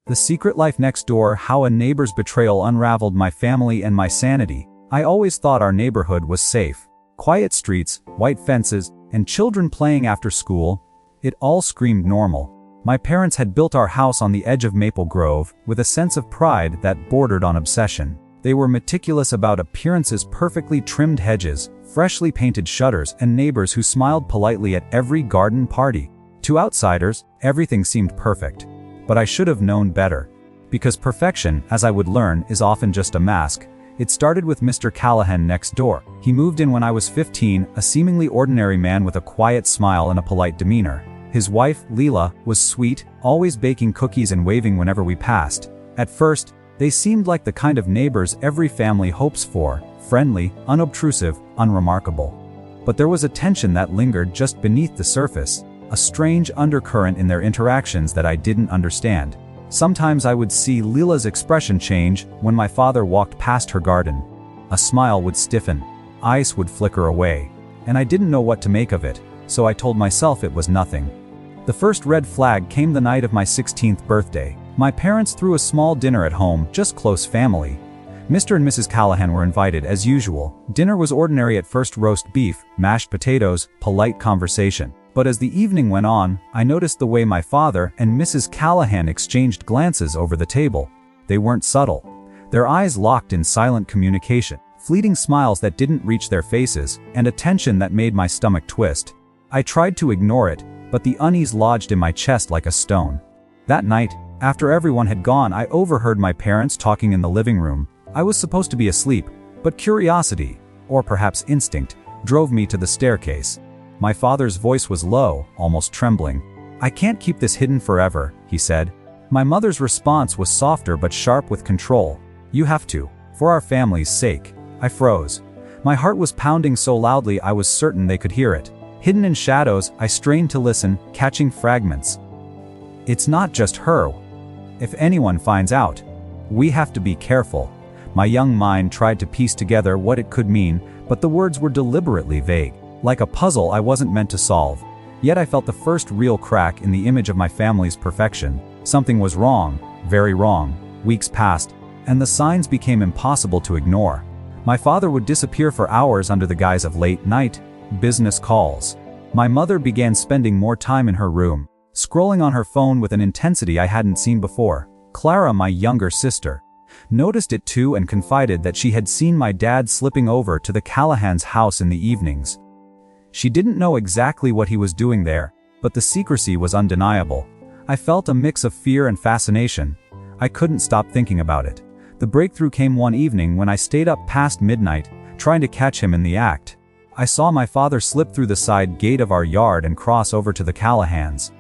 The Secret Life Next Door: How a Neighbor's Betrayal Unraveled My Family and My Sanity. I always thought our neighborhood was safe. Quiet streets, white fences, and children playing after school. It all screamed normal. My parents had built our house on the edge of Maple Grove, with a sense of pride that bordered on obsession. They were meticulous about appearances: perfectly trimmed hedges, freshly painted shutters, and neighbors who smiled politely at every garden party. To outsiders, everything seemed perfect. But I should have known better. Because perfection, as I would learn, is often just a mask. It started with Mr. Callahan next door. He moved in when I was 15, a seemingly ordinary man with a quiet smile and a polite demeanor. His wife, Leela, was sweet, always baking cookies and waving whenever we passed. At first, they seemed like the kind of neighbors every family hopes for: friendly, unobtrusive, unremarkable. But there was a tension that lingered just beneath the surface, a strange undercurrent in their interactions that I didn't understand. Sometimes I would see Leela's expression change when my father walked past her garden. A smile would stiffen, ice would flicker away, and I didn't know what to make of it, so I told myself it was nothing. The first red flag came the night of my 16th birthday. My parents threw a small dinner at home, just close family. Mr. and Mrs. Callahan were invited as usual. Dinner was ordinary at first: roast beef, mashed potatoes, polite conversation. But as the evening went on, I noticed the way my father and Mrs. Callahan exchanged glances over the table. They weren't subtle. Their eyes locked in silent communication, fleeting smiles that didn't reach their faces, and a tension that made my stomach twist. I tried to ignore it, but the unease lodged in my chest like a stone. That night, after everyone had gone, I overheard my parents talking in the living room. I was supposed to be asleep, but curiosity, or perhaps instinct, drove me to the staircase. My father's voice was low, almost trembling. "I can't keep this hidden forever," he said. My mother's response was softer but sharp with control. "You have to, for our family's sake." I froze. My heart was pounding so loudly I was certain they could hear it. Hidden in shadows, I strained to listen, catching fragments. "It's not just her. If anyone finds out, we have to be careful." My young mind tried to piece together what it could mean, but the words were deliberately vague. Like a puzzle I wasn't meant to solve. Yet I felt the first real crack in the image of my family's perfection. Something was wrong, very wrong. Weeks passed, and the signs became impossible to ignore. My father would disappear for hours under the guise of late night business calls. My mother began spending more time in her room, scrolling on her phone with an intensity I hadn't seen before. Clara, my younger sister, noticed it too and confided that she had seen my dad slipping over to the Callahan's house in the evenings. She didn't know exactly what he was doing there, but the secrecy was undeniable. I felt a mix of fear and fascination. I couldn't stop thinking about it. The breakthrough came one evening when I stayed up past midnight, trying to catch him in the act. I saw my father slip through the side gate of our yard and cross over to the Callahans.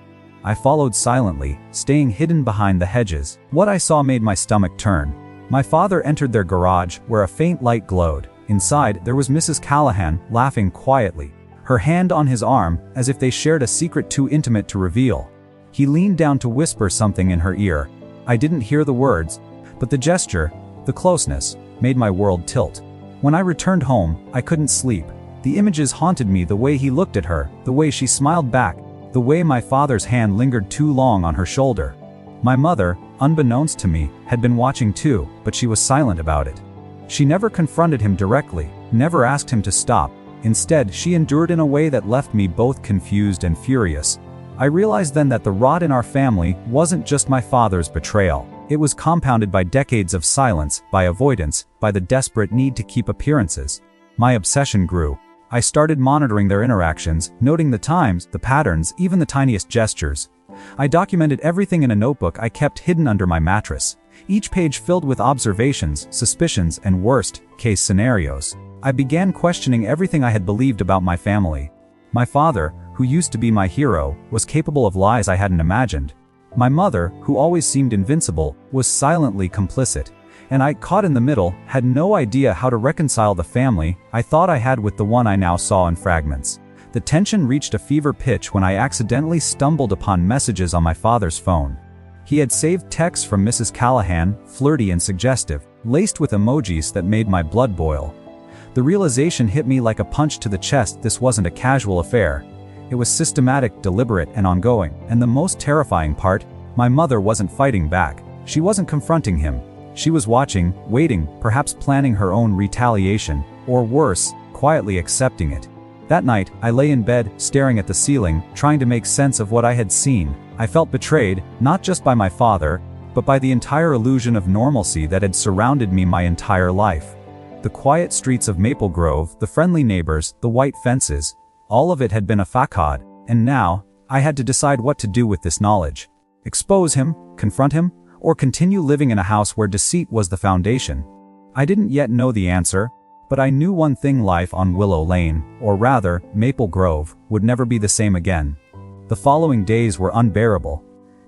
I followed silently, staying hidden behind the hedges. What I saw made my stomach turn. My father entered their garage, where a faint light glowed. Inside, there was Mrs. Callahan, laughing quietly, her hand on his arm, as if they shared a secret too intimate to reveal. He leaned down to whisper something in her ear. I didn't hear the words, but the gesture, the closeness, made my world tilt. When I returned home, I couldn't sleep. The images haunted me: the way he looked at her, the way she smiled back, the way my father's hand lingered too long on her shoulder. My mother, unbeknownst to me, had been watching too, but she was silent about it. She never confronted him directly, never asked him to stop. Instead, she endured in a way that left me both confused and furious. I realized then that the rot in our family wasn't just my father's betrayal. It was compounded by decades of silence, by avoidance, by the desperate need to keep appearances. My obsession grew. I started monitoring their interactions, noting the times, the patterns, even the tiniest gestures. I documented everything in a notebook I kept hidden under my mattress, each page filled with observations, suspicions, and worst-case scenarios. I began questioning everything I had believed about my family. My father, who used to be my hero, was capable of lies I hadn't imagined. My mother, who always seemed invincible, was silently complicit. And I, caught in the middle, had no idea how to reconcile the family I thought I had with the one I now saw in fragments. The tension reached a fever pitch when I accidentally stumbled upon messages on my father's phone. He had saved texts from Mrs. Callahan, flirty and suggestive, laced with emojis that made my blood boil. The realization hit me like a punch to the chest. This wasn't a casual affair. It was systematic, deliberate, and ongoing. And the most terrifying part, my mother wasn't fighting back. She wasn't confronting him. She was watching, waiting, perhaps planning her own retaliation, or worse, quietly accepting it. That night, I lay in bed, staring at the ceiling, trying to make sense of what I had seen. I felt betrayed, not just by my father, but by the entire illusion of normalcy that had surrounded me my entire life. The quiet streets of Maple Grove, the friendly neighbors, the white fences, all of it had been a facade, and now, I had to decide what to do with this knowledge. Expose him, confront him, or continue living in a house where deceit was the foundation. I didn't yet know the answer, but I knew one thing: life on Willow Lane, or rather, Maple Grove, would never be the same again. The following days were unbearable.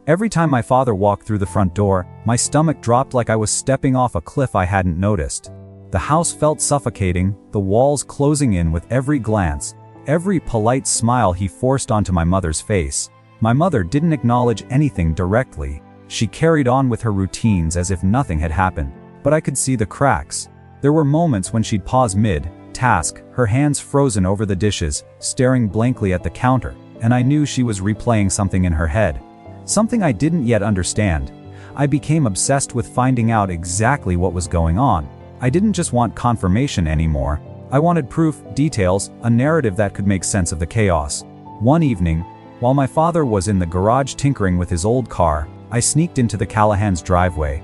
Every time my father walked through the front door, my stomach dropped like I was stepping off a cliff I hadn't noticed. The house felt suffocating, the walls closing in with every glance, every polite smile he forced onto my mother's face. My mother didn't acknowledge anything directly. She carried on with her routines as if nothing had happened, but I could see the cracks. There were moments when she'd pause mid-task, her hands frozen over the dishes, staring blankly at the counter, and I knew she was replaying something in her head. Something I didn't yet understand. I became obsessed with finding out exactly what was going on. I didn't just want confirmation anymore. I wanted proof, details, a narrative that could make sense of the chaos. One evening, while my father was in the garage tinkering with his old car, I sneaked into the Callahan's driveway.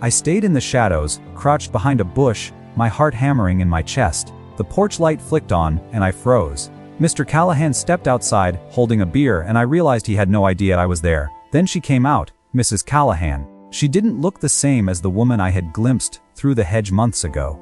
I stayed in the shadows, crouched behind a bush, my heart hammering in my chest. The porch light flicked on, and I froze. Mr. Callahan stepped outside, holding a beer, and I realized he had no idea I was there. Then she came out, Mrs. Callahan. She didn't look the same as the woman I had glimpsed through the hedge months ago.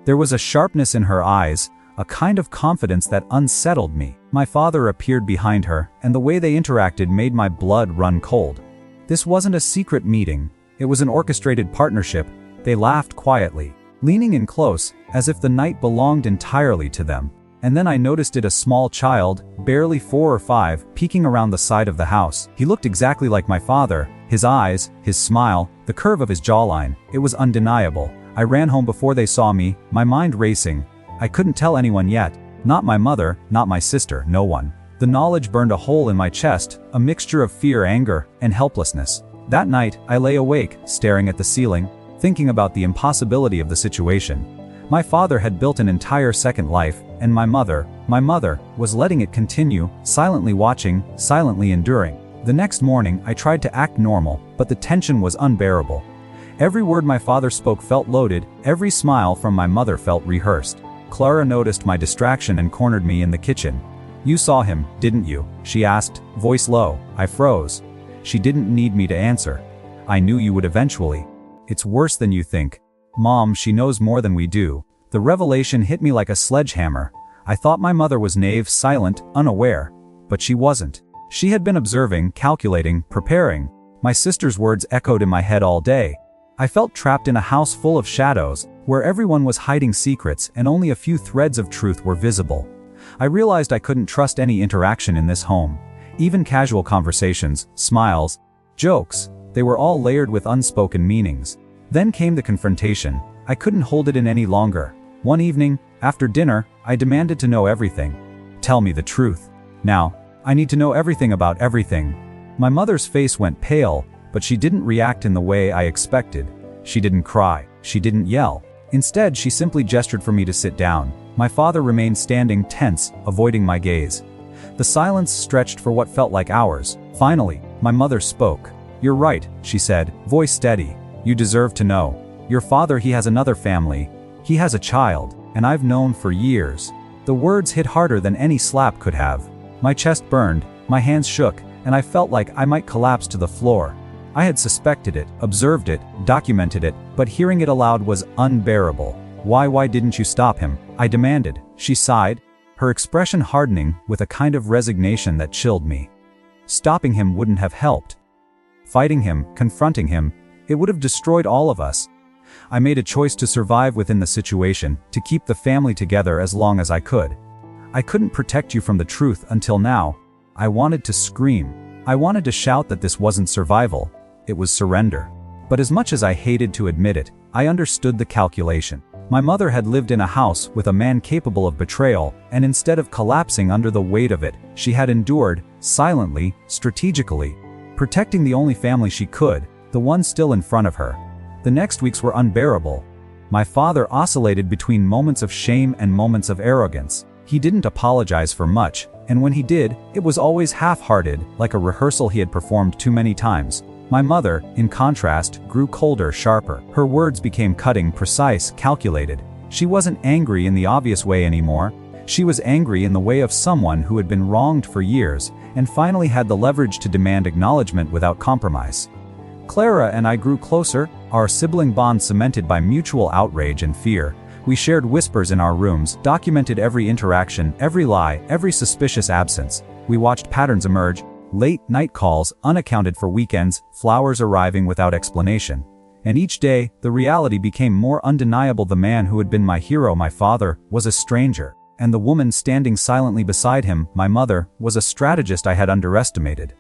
There was a sharpness in her eyes, a kind of confidence that unsettled me. My father appeared behind her, and the way they interacted made my blood run cold. This wasn't a secret meeting, it was an orchestrated partnership. They laughed quietly, leaning in close, as if the night belonged entirely to them. And then I noticed a small child, barely 4 or 5, peeking around the side of the house. He looked exactly like my father, his eyes, his smile, the curve of his jawline. It was undeniable. I ran home before they saw me, my mind racing. I couldn't tell anyone yet. Not my mother, not my sister, no one. The knowledge burned a hole in my chest, a mixture of fear, anger, and helplessness. That night, I lay awake, staring at the ceiling, thinking about the impossibility of the situation. My father had built an entire second life, and my mother, was letting it continue, silently watching, silently enduring. The next morning, I tried to act normal, but the tension was unbearable. Every word my father spoke felt loaded, every smile from my mother felt rehearsed. Clara noticed my distraction and cornered me in the kitchen. "You saw him, didn't you?" she asked, voice low. I froze. She didn't need me to answer. "I knew you would eventually. It's worse than you think. Mom, she knows more than we do." The revelation hit me like a sledgehammer. I thought my mother was naive, silent, unaware. But she wasn't. She had been observing, calculating, preparing. My sister's words echoed in my head all day. I felt trapped in a house full of shadows, where everyone was hiding secrets and only a few threads of truth were visible. I realized I couldn't trust any interaction in this home. Even casual conversations, smiles, jokes, they were all layered with unspoken meanings. Then came the confrontation. I couldn't hold it in any longer. One evening, after dinner, I demanded to know everything. "Tell me the truth. Now, I need to know everything about everything." My mother's face went pale, but she didn't react in the way I expected. She didn't cry. She didn't yell. Instead, she simply gestured for me to sit down. My father remained standing tense, avoiding my gaze. The silence stretched for what felt like hours. Finally, my mother spoke. "You're right," she said, voice steady. "You deserve to know. Your father, he has another family. He has a child, and I've known for years." The words hit harder than any slap could have. My chest burned, my hands shook, and I felt like I might collapse to the floor. I had suspected it, observed it, documented it, but hearing it aloud was unbearable. Why didn't you stop him?" I demanded. She sighed, her expression hardening with a kind of resignation that chilled me. Stopping him wouldn't have helped. Fighting him, confronting him, it would have destroyed all of us. I made a choice to survive within the situation, to keep the family together as long as I could. I couldn't protect you from the truth until now. I wanted to scream. I wanted to shout that this wasn't survival. It was surrender. But as much as I hated to admit it, I understood the calculation. My mother had lived in a house with a man capable of betrayal, and instead of collapsing under the weight of it, she had endured, silently, strategically, protecting the only family she could. the one still in front of her. The next weeks were unbearable. My father oscillated between moments of shame and moments of arrogance. He didn't apologize for much, and when he did, it was always half-hearted, like a rehearsal he had performed too many times. My mother, in contrast, grew colder, sharper. Her words became cutting, precise, calculated. She wasn't angry in the obvious way anymore. She was angry in the way of someone who had been wronged for years, and finally had the leverage to demand acknowledgement without compromise. Clara and I grew closer, our sibling bond cemented by mutual outrage and fear. We shared whispers in our rooms, documented every interaction, every lie, every suspicious absence. We watched patterns emerge, late night calls, unaccounted for weekends, flowers arriving without explanation. And each day, the reality became more undeniable. The man who had been my hero, my father, was a stranger. And the woman standing silently beside him, my mother, was a strategist I had underestimated.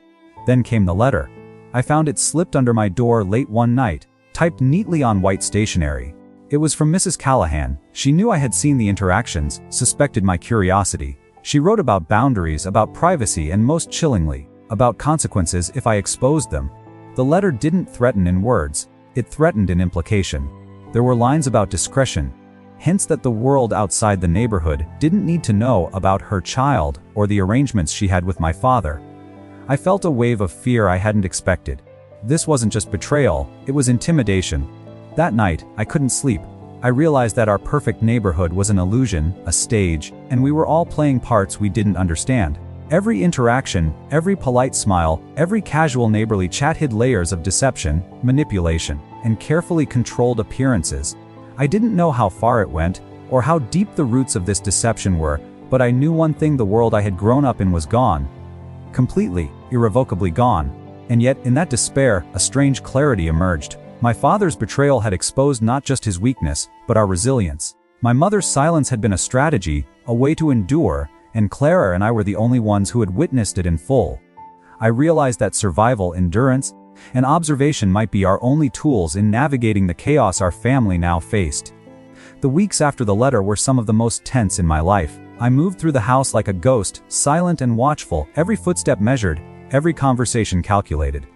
Then came the letter. I found it slipped under my door late one night, typed neatly on white stationery. It was from Mrs. Callahan. She knew I had seen the interactions, suspected my curiosity. She wrote about boundaries, about privacy, and most chillingly, about consequences if I exposed them. The letter didn't threaten in words, it threatened in implication. There were lines about discretion, hints that the world outside the neighborhood didn't need to know about her child or the arrangements she had with my father. I felt a wave of fear I hadn't expected. This wasn't just betrayal, it was intimidation. That night, I couldn't sleep. I realized that our perfect neighborhood was an illusion, a stage, and we were all playing parts we didn't understand. Every interaction, every polite smile, every casual neighborly chat hid layers of deception, manipulation, and carefully controlled appearances. I didn't know how far it went, or how deep the roots of this deception were, but I knew one thing: the world I had grown up in was gone. Completely, irrevocably gone. And yet, in that despair, a strange clarity emerged. My father's betrayal had exposed not just his weakness, but our resilience. My mother's silence had been a strategy, a way to endure, and Clara and I were the only ones who had witnessed it in full. I realized that survival, endurance, and observation might be our only tools in navigating the chaos our family now faced. The weeks after the letter were some of the most tense in my life. I moved through the house like a ghost, silent and watchful, every footstep measured, every conversation calculated.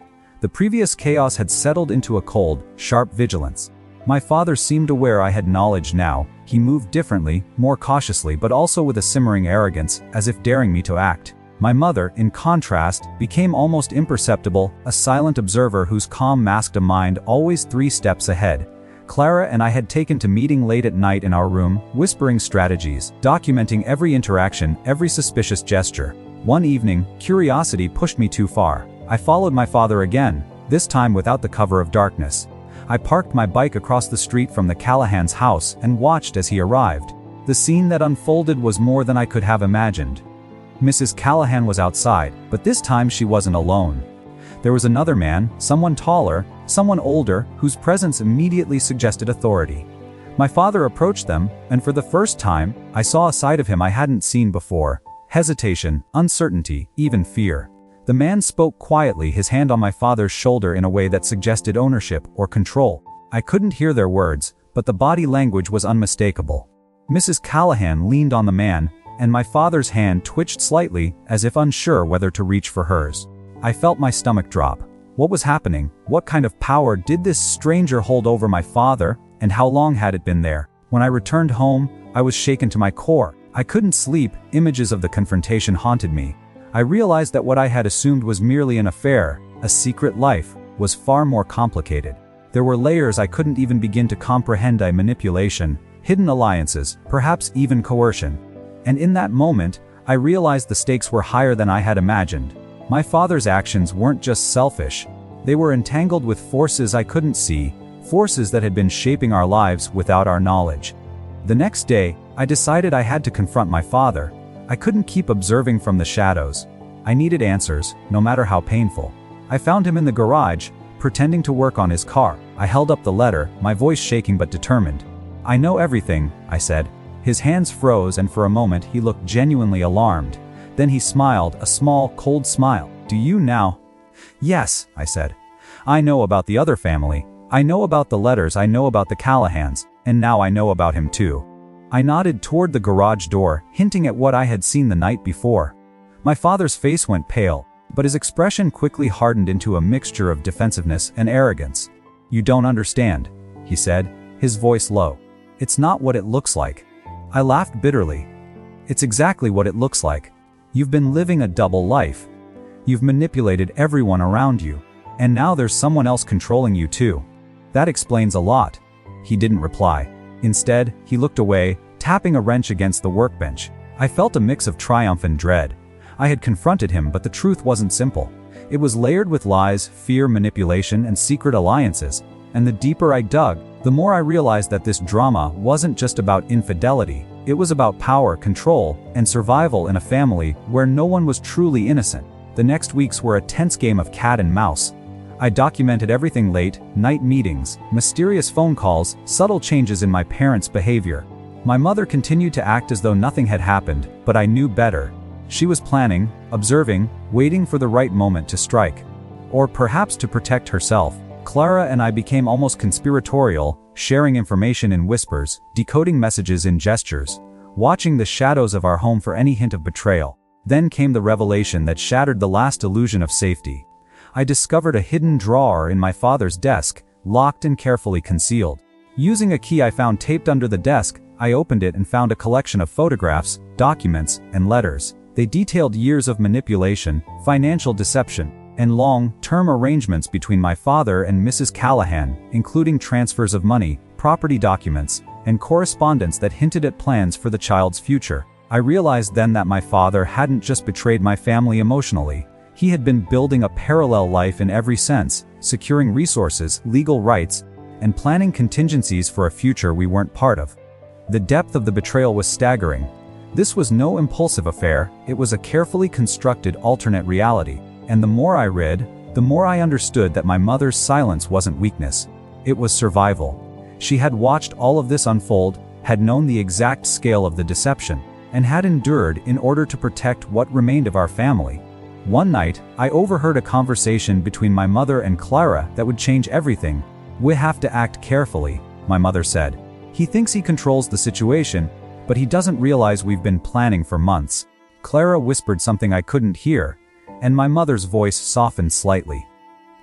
The previous chaos had settled into a cold, sharp vigilance. My father seemed aware I had knowledge now. He moved differently, more cautiously, but also with a simmering arrogance, as if daring me to act. My mother, in contrast, became almost imperceptible, a silent observer whose calm masked a mind always 3 steps ahead. Clara and I had taken to meeting late at night in our room, whispering strategies, documenting every interaction, every suspicious gesture. One evening, curiosity pushed me too far. I followed my father again, this time without the cover of darkness. I parked my bike across the street from the Callahan's house and watched as he arrived. The scene that unfolded was more than I could have imagined. Mrs. Callahan was outside, but this time she wasn't alone. There was another man, someone taller, someone older, whose presence immediately suggested authority. My father approached them, and for the first time, I saw a side of him I hadn't seen before: hesitation, uncertainty, even fear. The man spoke quietly, his hand on my father's shoulder in a way that suggested ownership or control. I couldn't hear their words, but the body language was unmistakable. Mrs. Callahan leaned on the man, and my father's hand twitched slightly, as if unsure whether to reach for hers. I felt my stomach drop. What was happening? What kind of power did this stranger hold over my father, and how long had it been there? When I returned home, I was shaken to my core. I couldn't sleep, images of the confrontation haunted me. I realized that what I had assumed was merely an affair, a secret life, was far more complicated. There were layers I couldn't even begin to comprehend: manipulation, hidden alliances, perhaps even coercion. And in that moment, I realized the stakes were higher than I had imagined. My father's actions weren't just selfish. They were entangled with forces I couldn't see, forces that had been shaping our lives without our knowledge. The next day, I decided I had to confront my father. I couldn't keep observing from the shadows. I needed answers, no matter how painful. I found him in the garage, pretending to work on his car. I held up the letter, my voice shaking but determined. "I know everything," I said. His hands froze, and for a moment he looked genuinely alarmed. Then he smiled, a small, cold smile. "Do you now?" "Yes," I said. "I know about the other family. I know about the letters, I know about the Callahans, and now I know about him too." I nodded toward the garage door, hinting at what I had seen the night before. My father's face went pale. but his expression quickly hardened into a mixture of defensiveness and arrogance. "You don't understand," he said, his voice low. "It's not what it looks like." I laughed bitterly. "It's exactly what it looks like. You've been living a double life. You've manipulated everyone around you, and now there's someone else controlling you too. That explains a lot." He didn't reply. Instead, he looked away, tapping a wrench against the workbench. I felt a mix of triumph and dread. I had confronted him, but the truth wasn't simple. It was layered with lies, fear, manipulation, and secret alliances. And the deeper I dug, the more I realized that this drama wasn't just about infidelity. It was about power, control, and survival in a family where no one was truly innocent. The next weeks were a tense game of cat and mouse. I documented everything: late night meetings, mysterious phone calls, subtle changes in my parents' behavior. My mother continued to act as though nothing had happened, but I knew better. She was planning, observing, waiting for the right moment to strike. Or perhaps to protect herself. Clara and I became almost conspiratorial, sharing information in whispers, decoding messages in gestures, watching the shadows of our home for any hint of betrayal. Then came the revelation that shattered the last illusion of safety. I discovered a hidden drawer in my father's desk, locked and carefully concealed. Using a key I found taped under the desk, I opened it and found a collection of photographs, documents, and letters. They detailed years of manipulation, financial deception, and long-term arrangements between my father and Mrs. Callahan, including transfers of money, property documents, and correspondence that hinted at plans for the child's future. I realized then that my father hadn't just betrayed my family emotionally. He had been building a parallel life in every sense, securing resources, legal rights, and planning contingencies for a future we weren't part of. The depth of the betrayal was staggering. This was no impulsive affair, it was a carefully constructed alternate reality. And the more I read, the more I understood that my mother's silence wasn't weakness. It was survival. She had watched all of this unfold, had known the exact scale of the deception, and had endured in order to protect what remained of our family. One night, I overheard a conversation between my mother and Clara that would change everything. "We have to act carefully," my mother said. "He thinks he controls the situation, but he doesn't realize we've been planning for months." Clara whispered something I couldn't hear, and my mother's voice softened slightly.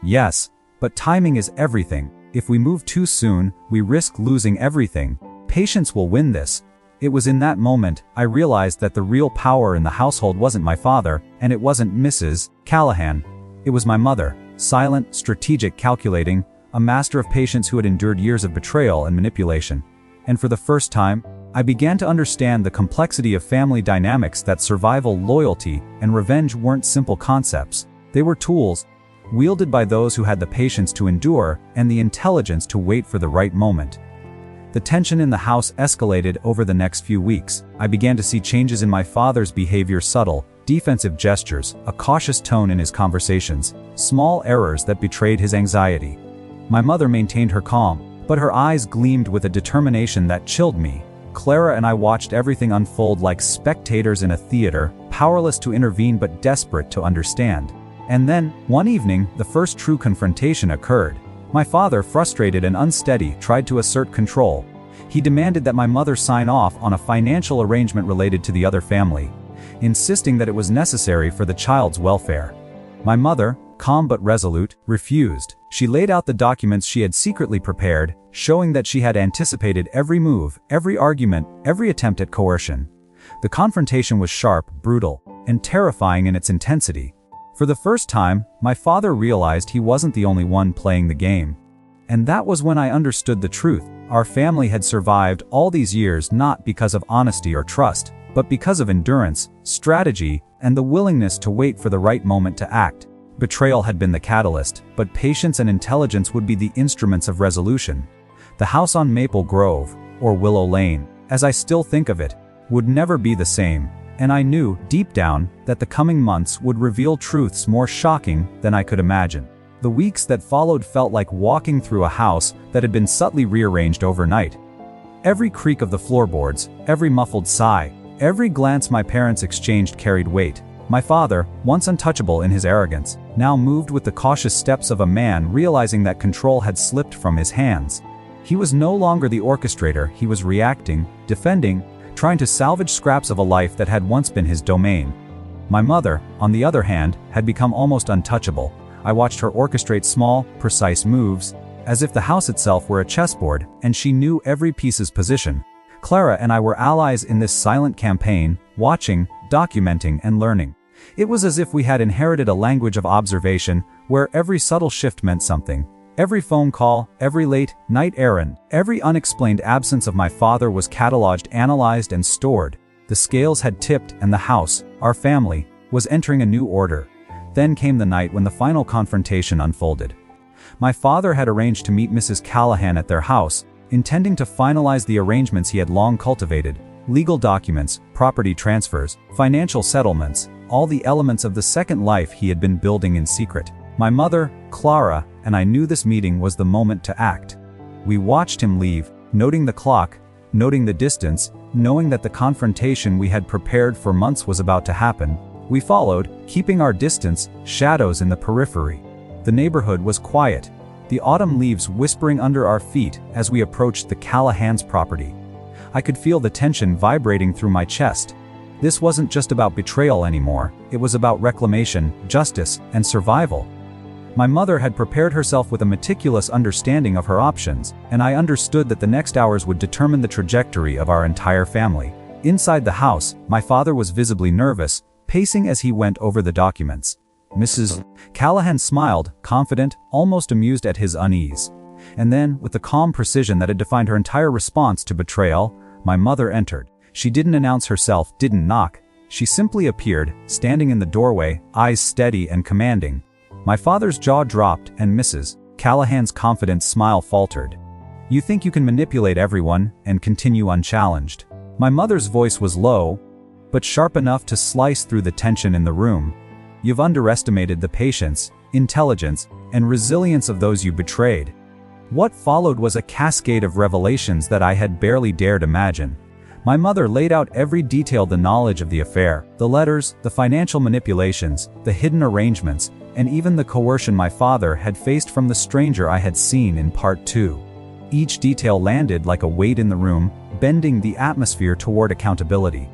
"Yes, but timing is everything. If we move too soon, we risk losing everything. Patience will win this." It was in that moment I realized that the real power in the household wasn't my father, and it wasn't Mrs. Callahan. It was my mother, silent, strategic, calculating, a master of patience who had endured years of betrayal and manipulation. And for the first time, I began to understand the complexity of family dynamics, that survival, loyalty, and revenge weren't simple concepts. They were tools, wielded by those who had the patience to endure and the intelligence to wait for the right moment. The tension in the house escalated over the next few weeks. I began to see changes in my father's behavior: subtle, defensive gestures, a cautious tone in his conversations, small errors that betrayed his anxiety. My mother maintained her calm, but her eyes gleamed with a determination that chilled me. Clara and I watched everything unfold like spectators in a theater, powerless to intervene but desperate to understand. And then, one evening, the first true confrontation occurred. My father, frustrated and unsteady, tried to assert control. He demanded that my mother sign off on a financial arrangement related to the other family, insisting that it was necessary for the child's welfare. My mother, calm but resolute, refused. She laid out the documents she had secretly prepared, showing that she had anticipated every move, every argument, every attempt at coercion. The confrontation was sharp, brutal, and terrifying in its intensity. For the first time, my father realized he wasn't the only one playing the game. And that was when I understood the truth. Our family had survived all these years not because of honesty or trust, but because of endurance, strategy, and the willingness to wait for the right moment to act. Betrayal had been the catalyst, but patience and intelligence would be the instruments of resolution. The house on Maple Grove, or Willow Lane, as I still think of it, would never be the same, and I knew, deep down, that the coming months would reveal truths more shocking than I could imagine. The weeks that followed felt like walking through a house that had been subtly rearranged overnight. Every creak of the floorboards, every muffled sigh, every glance my parents exchanged carried weight. My father, once untouchable in his arrogance, now moved with the cautious steps of a man realizing that control had slipped from his hands. He was no longer the orchestrator, he was reacting, defending, trying to salvage scraps of a life that had once been his domain. My mother, on the other hand, had become almost untouchable. I watched her orchestrate small, precise moves, as if the house itself were a chessboard, and she knew every piece's position. Clara and I were allies in this silent campaign, watching, documenting, and learning. It was as if we had inherited a language of observation, where every subtle shift meant something. Every phone call, every late night errand, every unexplained absence of my father was cataloged, analyzed, and stored. The scales had tipped, and the house, our family, was entering a new order. Then came the night when the final confrontation unfolded. My father had arranged to meet Mrs. Callahan at their house, intending to finalize the arrangements he had long cultivated: legal documents, property transfers, financial settlements, all the elements of the second life he had been building in secret. My mother, Clara, and I knew this meeting was the moment to act. We watched him leave, noting the clock, noting the distance, knowing that the confrontation we had prepared for months was about to happen. We followed, keeping our distance, shadows in the periphery. The neighborhood was quiet, the autumn leaves whispering under our feet as we approached the Callahan's property. I could feel the tension vibrating through my chest. This wasn't just about betrayal anymore, it was about reclamation, justice, and survival. My mother had prepared herself with a meticulous understanding of her options, and I understood that the next hours would determine the trajectory of our entire family. Inside the house, my father was visibly nervous, pacing as he went over the documents. Mrs. Callahan smiled, confident, almost amused at his unease. And then, with the calm precision that had defined her entire response to betrayal, my mother entered. She didn't announce herself, didn't knock. She simply appeared, standing in the doorway, eyes steady and commanding. My father's jaw dropped, and Mrs. Callahan's confident smile faltered. "You think you can manipulate everyone and continue unchallenged." My mother's voice was low, but sharp enough to slice through the tension in the room. "You've underestimated the patience, intelligence, and resilience of those you betrayed." What followed was a cascade of revelations that I had barely dared imagine. My mother laid out every detail: the knowledge of the affair, the letters, the financial manipulations, the hidden arrangements, and even the coercion my father had faced from the stranger I had seen in part 2. Each detail landed like a weight in the room, bending the atmosphere toward accountability.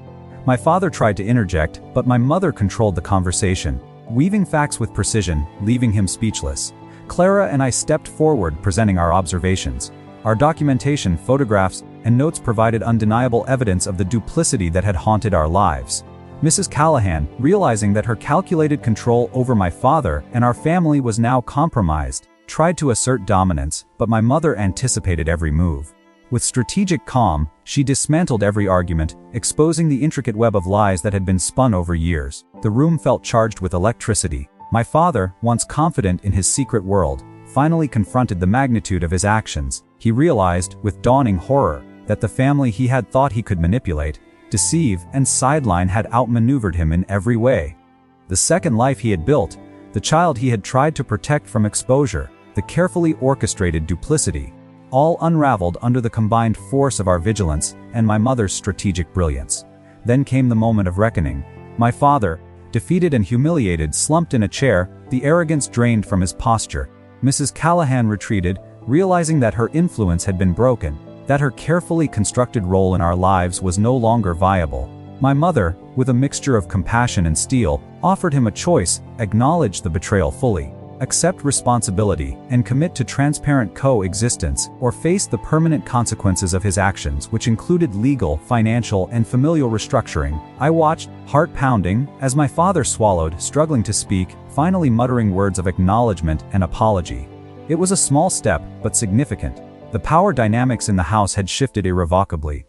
My father tried to interject, but my mother controlled the conversation, weaving facts with precision, leaving him speechless. Clara and I stepped forward, presenting our observations. Our documentation, photographs, and notes provided undeniable evidence of the duplicity that had haunted our lives. Mrs. Callahan, realizing that her calculated control over my father and our family was now compromised, tried to assert dominance, but my mother anticipated every move. With strategic calm, she dismantled every argument, exposing the intricate web of lies that had been spun over years. The room felt charged with electricity. My father, once confident in his secret world, finally confronted the magnitude of his actions. He realized, with dawning horror, that the family he had thought he could manipulate, deceive, and sideline had outmaneuvered him in every way. The second life he had built, the child he had tried to protect from exposure, the carefully orchestrated duplicity, all unraveled under the combined force of our vigilance and my mother's strategic brilliance. Then came the moment of reckoning. My father, defeated and humiliated, slumped in a chair, the arrogance drained from his posture. Mrs. Callahan retreated, realizing that her influence had been broken, that her carefully constructed role in our lives was no longer viable. My mother, with a mixture of compassion and steel, offered him a choice: acknowledge the betrayal fully, accept responsibility, and commit to transparent coexistence, or face the permanent consequences of his actions, which included legal, financial, and familial restructuring. I watched, heart pounding, as my father swallowed, struggling to speak, finally muttering words of acknowledgement and apology. It was a small step, but significant. The power dynamics in the house had shifted irrevocably.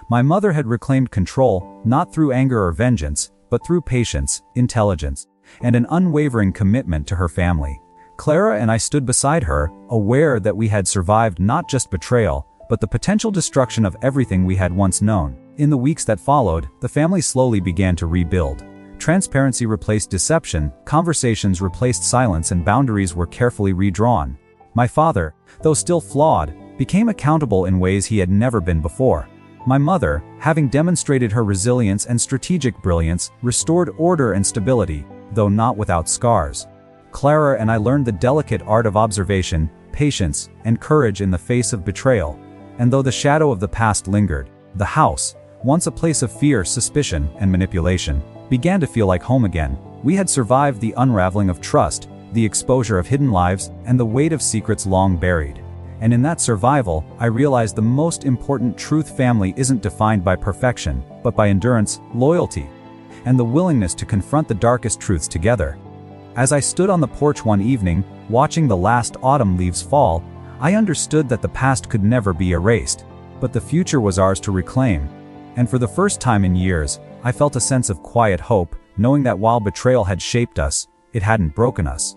My mother had reclaimed control, not through anger or vengeance, but through patience, intelligence, and an unwavering commitment to her family. Clara and I stood beside her, aware that we had survived not just betrayal, but the potential destruction of everything we had once known. In the weeks that followed, the family slowly began to rebuild. Transparency replaced deception, conversations replaced silence, and boundaries were carefully redrawn. My father, though still flawed, became accountable in ways he had never been before. My mother, having demonstrated her resilience and strategic brilliance, restored order and stability, though not without scars. Clara and I learned the delicate art of observation, patience, and courage in the face of betrayal. And though the shadow of the past lingered, the house, once a place of fear, suspicion, and manipulation, began to feel like home again. We had survived the unraveling of trust, the exposure of hidden lives, and the weight of secrets long buried. And in that survival, I realized the most important truth: family isn't defined by perfection, but by endurance, loyalty, and the willingness to confront the darkest truths together. As I stood on the porch one evening, watching the last autumn leaves fall, I understood that the past could never be erased, but the future was ours to reclaim. And for the first time in years, I felt a sense of quiet hope, knowing that while betrayal had shaped us, it hadn't broken us.